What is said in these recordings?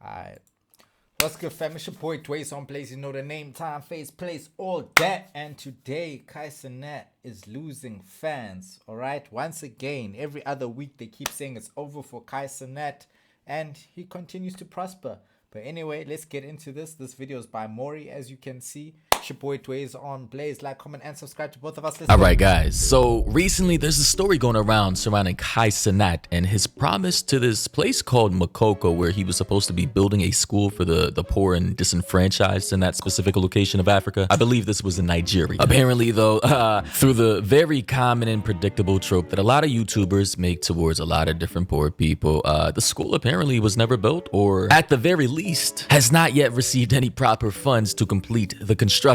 Alright. What's good, fam? It's your boy dwayzeonblaze. You know the name, time, face, place, all that. And today, Cenat is losing fans. Alright. Once again, every other week they keep saying it's over for Cenat, and he continues to prosper. But anyway, let's get into this. This video is by Maury, as you can see. It's your boy dwayzeonblaze. Like, comment, and subscribe to both of us. Alright guys, so recently there's a story going around surrounding Cenat and his promise to this place called Makoko, where he was supposed to be building a school for the poor and disenfranchised in that specific location of Africa. I believe this was in Nigeria. Apparently though, through the very common and predictable trope that a lot of YouTubers make towards a lot of different poor people, the school apparently was never built, or at the very least has not yet received any proper funds to complete the construction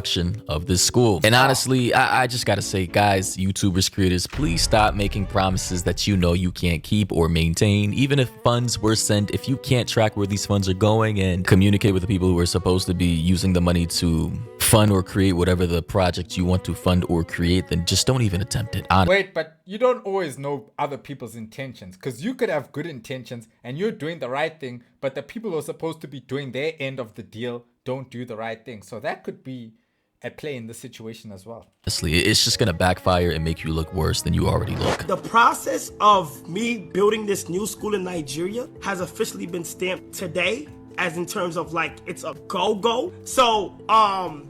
of this school. And honestly, I just gotta say, guys, YouTubers, creators, please stop making promises that you know you can't keep or maintain. Even if funds were sent, if you can't track where these funds are going and communicate with the people who are supposed to be using the money to fund or create whatever the project you want to fund or create, then just don't even attempt it. Wait, but you don't always know other people's intentions, because you could have good intentions and you're doing the right thing, but the people who are supposed to be doing their end of the deal don't do the right thing. So that could be at play in this situation as well. Honestly, it's just gonna backfire and make you look worse than you already look. The process of me building this new school in Nigeria has officially been stamped today, as in terms of like it's a go-go. So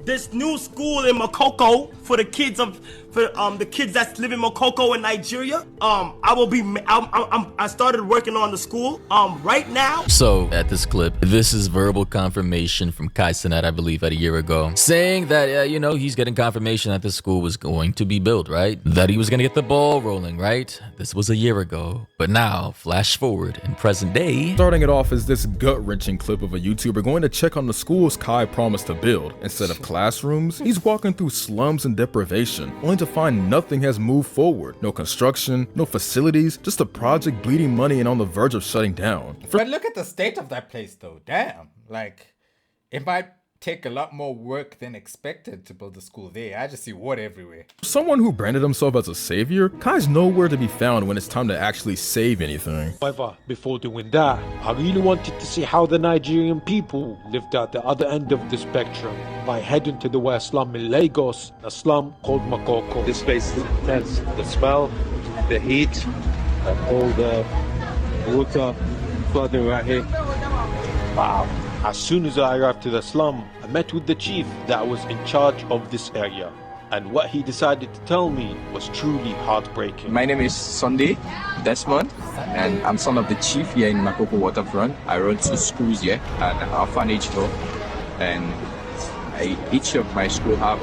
this new school in Makoko for the kids that's live in Makoko in Nigeria, I started working on the school right now. So at this clip, this is verbal confirmation from Cenat, I believe, at a year ago, saying that you know, he's getting confirmation that this school was going to be built, right? That he was gonna get the ball rolling, right? This was a year ago, but now flash forward in present day. Starting it off is this gut-wrenching clip of a YouTuber going to check on the schools Kai promised to build. Instead of classrooms, he's walking through slums and deprivation, only to find nothing has moved forward. No construction, no facilities, just a project bleeding money and on the verge of shutting down. But look at the state of that place though. Damn. Like, it might take a lot more work than expected to build a school there. I just see water everywhere. Someone who branded himself as a savior, Kai's nowhere to be found when it's time to actually save anything. However, before doing that, I really wanted to see how the Nigerian people lived at the other end of the spectrum by heading to the West Slum in Lagos, a slum called Makoko. This place is intense. The smell, the heat, and all the water flooding right here. Wow. As soon as I arrived to the slum, I met with the chief that was in charge of this area. And what he decided to tell me was truly heartbreaking. My name is Sunday Desmond, and I'm son of the chief here in Makoko Waterfront. I run 2 schools here at orphanage home, and each of my school have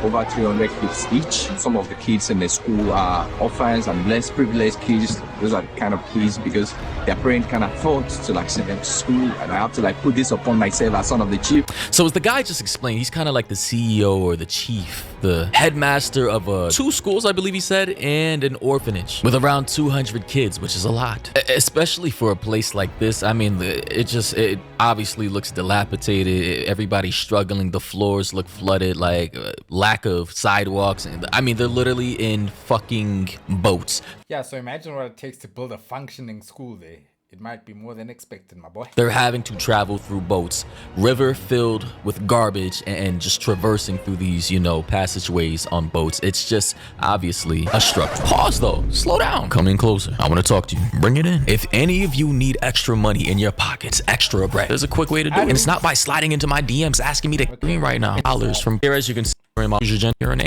over 300 kids each. Some of the kids in the school are orphans and less privileged kids. Those are the kind of kids because their parents can afford to like send them to school, and I have to like put this upon myself as son of the chief. So as the guy just explained, he's kind of like the CEO or the chief, the headmaster of 2 schools, I believe he said, and an orphanage with around 200 kids, which is a lot, especially for a place like this. I mean, it obviously looks dilapidated. Everybody's struggling. The floors look flooded, like lack of sidewalks, and I mean, they're literally in fucking boats. Yeah, so imagine what it takes to build a functioning school there. It might be more than expected, my boy. They're having to travel through boats, river filled with garbage, and just traversing through these, you know, passageways on boats. It's just obviously a struggle. Pause though, slow down, come in closer. I want to talk to you, bring it in. If any of you need extra money in your pockets, extra bread, there's a quick way to do it. And it's not by sliding into my DMs asking me to green right now. Dollars from here, as you can see, in my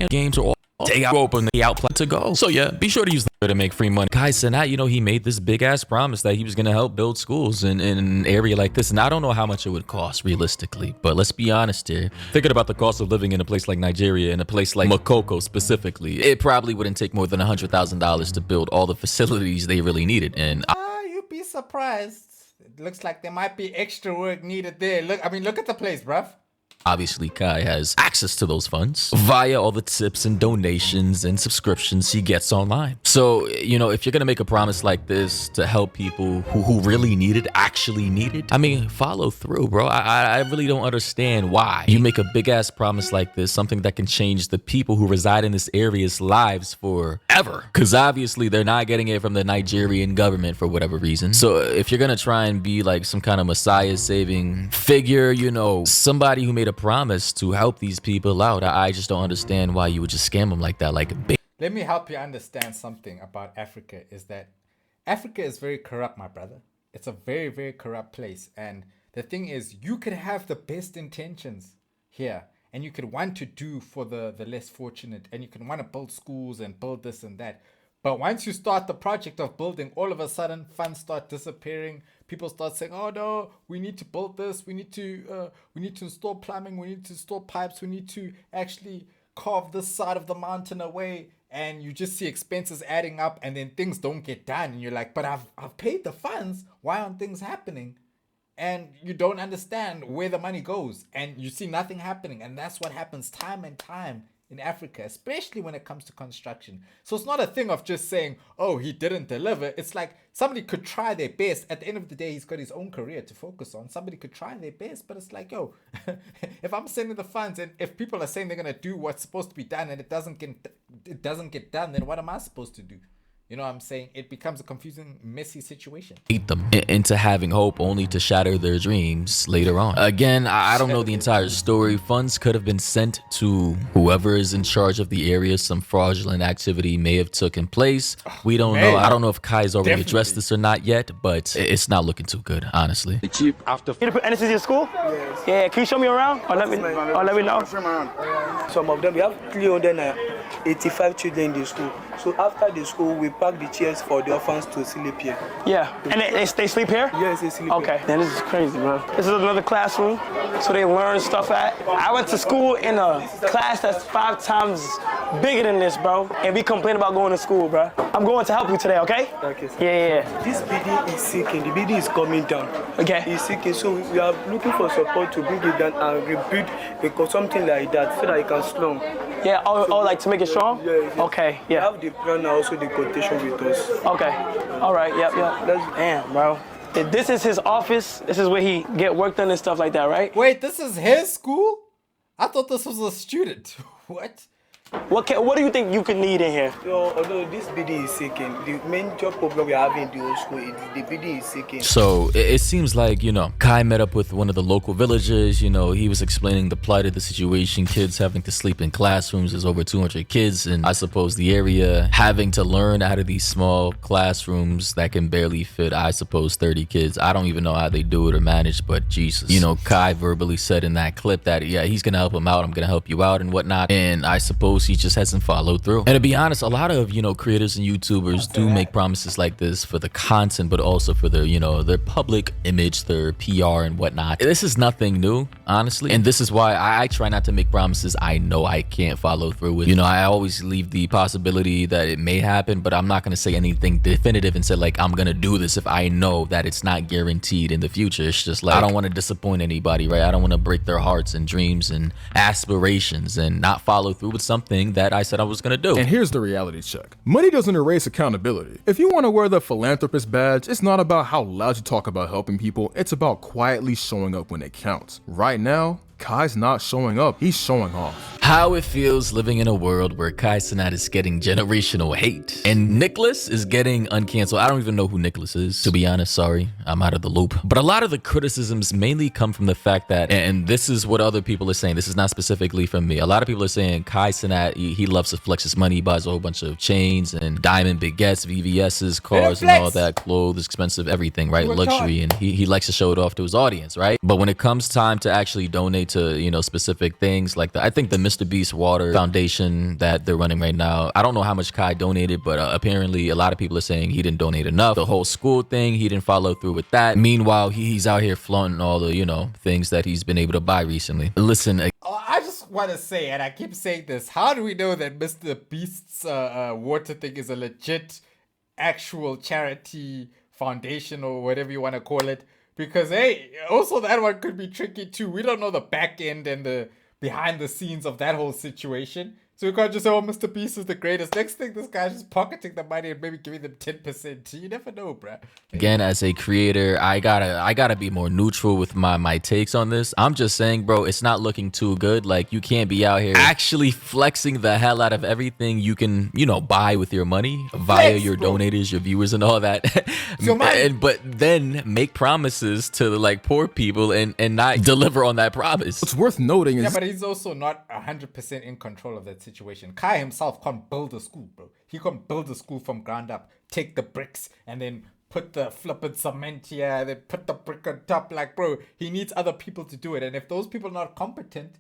games are all take out, open the outlet to go. So yeah, be sure to use the to make free money. Cenat, you know, he made this big ass promise that he was gonna help build schools in an area like this, and I don't know how much it would cost realistically, but let's be honest here. Thinking about the cost of living in a place like Nigeria, in a place like Makoko specifically, it probably wouldn't take more than $100,000 to build all the facilities they really needed. And you'd be surprised. It looks like there might be extra work needed there. Look at the place, bruv. obviously Kai has access to those funds via all the tips and donations and subscriptions he gets online. So, you know, if you're gonna make a promise like this to help people who really need it, actually need it, I mean, follow through, bro. I really don't understand why you make a big ass promise like this, something that can change the people who reside in this area's lives for ever. Because obviously they're not getting it from the Nigerian government for whatever reason. So if you're going to try and be like some kind of Messiah saving figure, you know, somebody who made a promise to help these people out, I just don't understand why you would just scam them like that. Like, Let me help you understand something about Africa is that Africa is very corrupt, my brother. It's a very, very corrupt place. And the thing is, you could have the best intentions here and you could want to do for the less fortunate and you can want to build schools and build this and that. But once you start the project of building, all of a sudden funds start disappearing. People start saying, oh no, we need to build this. We need to install plumbing. We need to install pipes. We need to actually carve this side of the mountain away. And you just see expenses adding up and then things don't get done. And you're like, but I've paid the funds. Why aren't things happening? And you don't understand where the money goes. And you see nothing happening. And that's what happens time and time in Africa, especially when it comes to construction. So it's not a thing of just saying, oh, he didn't deliver. It's like somebody could try their best. At the end of the day, he's got his own career to focus on. Somebody could try their best, but it's like, yo, if I'm sending the funds and if people are saying they're going to do what's supposed to be done and it doesn't get done, then what am I supposed to do? You know what I'm saying? It becomes a confusing, messy situation. Bait them into having hope only to shatter their dreams later on. Again, I don't know the entire story. Funds could have been sent to whoever is in charge of the area. Some fraudulent activity may have taken place. We don't know. I don't know if Kai's already addressed this or not yet, but it's not looking too good, honestly. The chief After You put anesthesia in school? Yes. Yeah, can you show me around? Or let me know. Some of them, we have 385 children in the school. So after the school, we pack the chairs for the orphans to sleep here. Yeah, and they sleep here? Yes, they sleep Okay, here. then this is crazy, bro. This is another classroom, so they learn stuff at. I went to school in a class that's 5 times bigger than this, bro. And we complain about going to school, bro. I'm going to help you today, okay? Okay, sir. Yeah. This building is sinking. The building is coming down. Okay. It's sinking, so we are looking for support to bring it down and rebuild because something like that so that it can slum. Yeah, oh, like to make it strong? Yeah. Okay, We yeah. have the plan and also the quotation with us. Okay, all right, yep. Damn, bro. This is his office. This is where he get work done and stuff like that, right? Wait, this is his school? I thought this was a student. What? What do you think you could need in here? So, although this building is sinking, the major problem we are having in the whole school is the building is sinking. So it seems like, you know, Kai met up with one of the local villagers. You know, he was explaining the plight of the situation, kids having to sleep in classrooms. There's over 200 kids, and I suppose the area having to learn out of these small classrooms that can barely fit, I suppose, 30 kids. I don't even know how they do it or manage, but Jesus. You know, Kai verbally said in that clip that, yeah, he's gonna help him out, I'm gonna help you out and whatnot, and I suppose he just hasn't followed through. And to be honest, a lot of, you know, creators and YouTubers do make promises like this for the content, but also for their, you know, their public image, their PR and whatnot. This is nothing new, honestly, and this is why I try not to make promises I know I can't follow through with. You know, I always leave the possibility that it may happen, but I'm not gonna say anything definitive and say like I'm gonna do this if I know that it's not guaranteed in the future. It's just like I don't want to disappoint anybody, right? I don't want to break their hearts and dreams and aspirations and not follow through with something that I said I was gonna do. And here's the reality check. Money doesn't erase accountability. If you want to wear the philanthropist badge, it's not about how loud you talk about helping people, it's about quietly showing up when it counts. Right now, Kai's not showing up, he's showing off. How it feels living in a world where Kai Cenat is getting generational hate and Nicholas is getting uncanceled. I don't even know who Nicholas is, to be honest. Sorry, I'm out of the loop. But a lot of the criticisms mainly come from the fact that, and this is what other people are saying, this is not specifically from me. A lot of people are saying Kai Cenat, he loves to flex his money, he buys a whole bunch of chains and diamond baguettes, VVS's, cars and all that, clothes, expensive, everything, right? Luxury, and he likes to show it off to his audience, right? But when it comes time to actually donate to, you know, specific things like I think the Mr. Beast Water Foundation that they're running right now, I don't know how much Kai donated, but apparently a lot of people are saying he didn't donate enough. The whole school thing, he didn't follow through with that. Meanwhile, he's out here flaunting all the, you know, things that he's been able to buy recently. Listen, I just want to say, and I keep saying this, how do we know that Mr. Beast's water thing is a legit, actual charity foundation or whatever you want to call it? Because, hey, also that one could be tricky too. We don't know the back end and the behind the scenes of that whole situation. So you can't just say, oh, Mr. Beast is the greatest. Next thing, this guy's just pocketing the money and maybe giving them 10%. You never know, bruh. Again, as a creator, I gotta be more neutral with my takes on this. I'm just saying, bro, it's not looking too good. Like, you can't be out here actually flexing the hell out of everything you can, buy with your money via your donators, your viewers, and all that. So but then make promises to like poor people and not deliver on that promise. What's worth noting is but he's also not 100% in control of that situation. Kai himself can't build a school, bro. He can't build a school from ground up. Take the bricks and then put the flippin' cement here, then put the brick on top. Like, bro, he needs other people to do it. And if those people are not competent,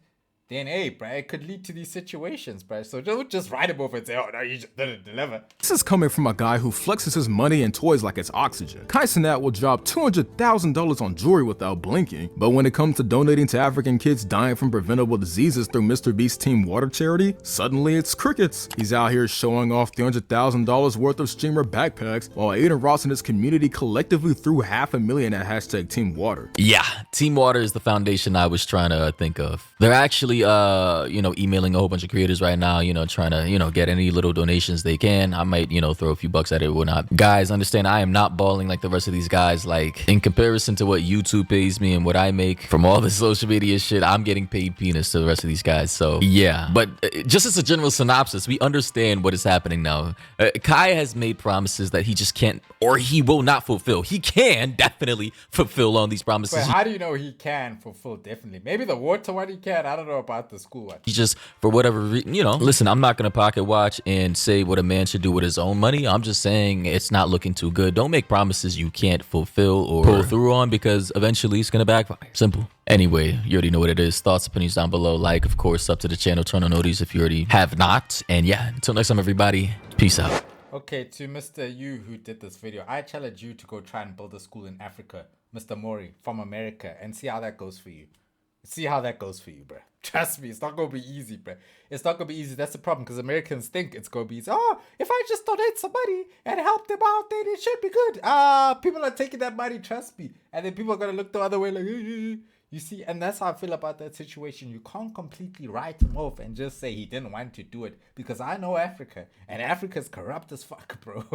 then, hey, bro, it could lead to these situations, bro. So don't just write him over and say, oh, no, you just didn't deliver. this is coming from a guy who flexes his money and toys like it's oxygen. Cenat will drop $200,000 on jewelry without blinking, but when it comes to donating to African kids dying from preventable diseases through Mr. Beast's Team Water charity, suddenly it's crickets. He's out here showing off $300,000 worth of streamer backpacks, while Aiden Ross and his community collectively threw $500,000 at hashtag Team Water. Yeah, Team Water is the foundation I was trying to think of. They're actually emailing a whole bunch of creators right now, trying to get any little donations they can. I might throw a few bucks at it or whatnot. Guys, understand, I am not balling like the rest of these guys. Like, in comparison to what YouTube pays me and what I make from all the social media shit, I'm getting paid peanuts to the rest of these guys. So yeah, but just as a general synopsis, we understand what is happening now. Kai has made promises that he just can't, or he will not fulfill. He can definitely fulfill on these promises. But how do you know he can fulfill? Definitely. Maybe the water one he can. I don't know about the school one. He just, for whatever reason, listen, I'm not going to pocket watch and say what a man should do with his own money. I'm just saying it's not looking too good. Don't make promises you can't fulfill or pull through on, because eventually it's going to backfire. Simple. Anyway, you already know what it is. Thoughts, opinions down below. Like, of course, sub to the channel. Turn on notifications if you already have not. And yeah, until next time, everybody, peace out. Okay, to Mr. You who did this video, I challenge you to go try and build a school in Africa, Mr. Mori from America, and see how that goes for you. See how that goes for you, bro. Trust me, it's not going to be easy, bro. It's not going to be easy. That's the problem, because Americans think it's going to be easy. Oh, if I just donate some money and help them out, then it should be good. People are taking that money, trust me. And then people are going to look the other way like, you see, and that's how I feel about that situation. You can't completely write him off and just say he didn't want to do it, because I know Africa, and Africa's corrupt as fuck, bro.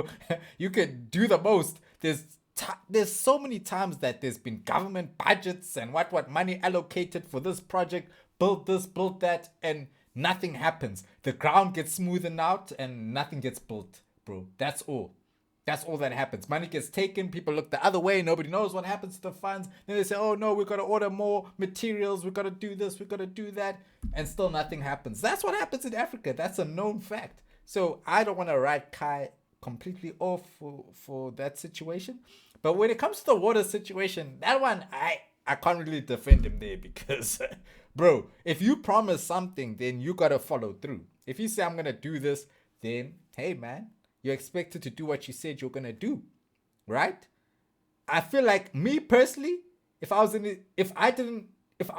You can do the most. There's so many times that there's been government budgets and what money allocated for this project, build this, build that, and nothing happens. The ground gets smoothened out and nothing gets built, bro. That's all. That's all that happens. Money gets taken, people look the other way, nobody knows what happens to the funds. Then they say, oh no, we've got to order more materials, we've got to do this, we've got to do that, and still nothing happens. That's what happens in Africa. That's a known fact. So I don't want to write Kai completely off for that situation. But when it comes to the water situation, that one, I can't really defend him there, because, bro, if you promise something, then you got to follow through. If you say, I'm going to do this, then, hey, man, you're expected to do what you said you're going to do, right? I feel like, me personally, if I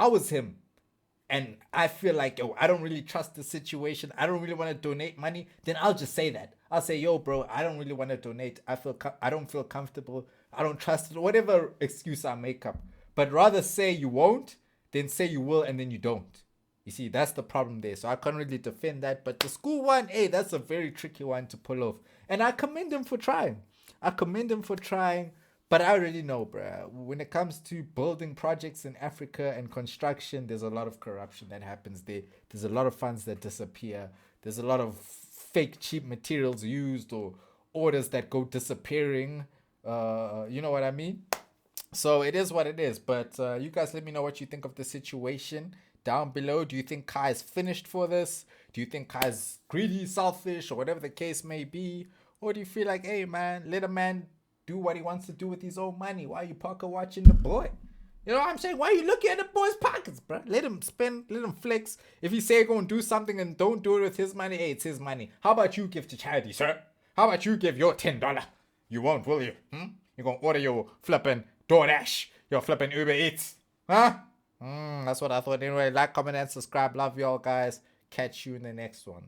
was him, and I feel like, yo, I don't really trust the situation, I don't really want to donate money, then I'll just say that. I'll say, yo, bro, I don't really want to donate. I don't feel comfortable. I don't trust it. Whatever excuse I make up. But rather say you won't, than say you will and then you don't. You see, that's the problem there. So I can't really defend that. But the school one, hey, that's a very tricky one to pull off. And I commend him for trying. But I already know, bruh, when it comes to building projects in Africa and construction, there's a lot of corruption that happens there. There's a lot of funds that disappear. There's a lot of fake cheap materials used, or orders that go disappearing. You know what I mean? So it is what it is. But you guys let me know what you think of the situation down below. Do you think Kai is finished for this? Do you think Kai is greedy, selfish, or whatever the case may be? Or do you feel like, hey, man, let a man do what he wants to do with his own money? Why are you pocket watching the boy? You know what I'm saying? Why are you looking at the boy's pockets, bro? Let him spend, let him flex. If he say go and do something and don't do it with his money, hey, it's his money. How about you give to charity, sir? How about you give your $10? You won't, will you? You're going to order your flipping DoorDash, your flipping Uber Eats. Huh? That's what I thought. Anyway, like, comment, and subscribe. Love y'all, guys. Catch you in the next one.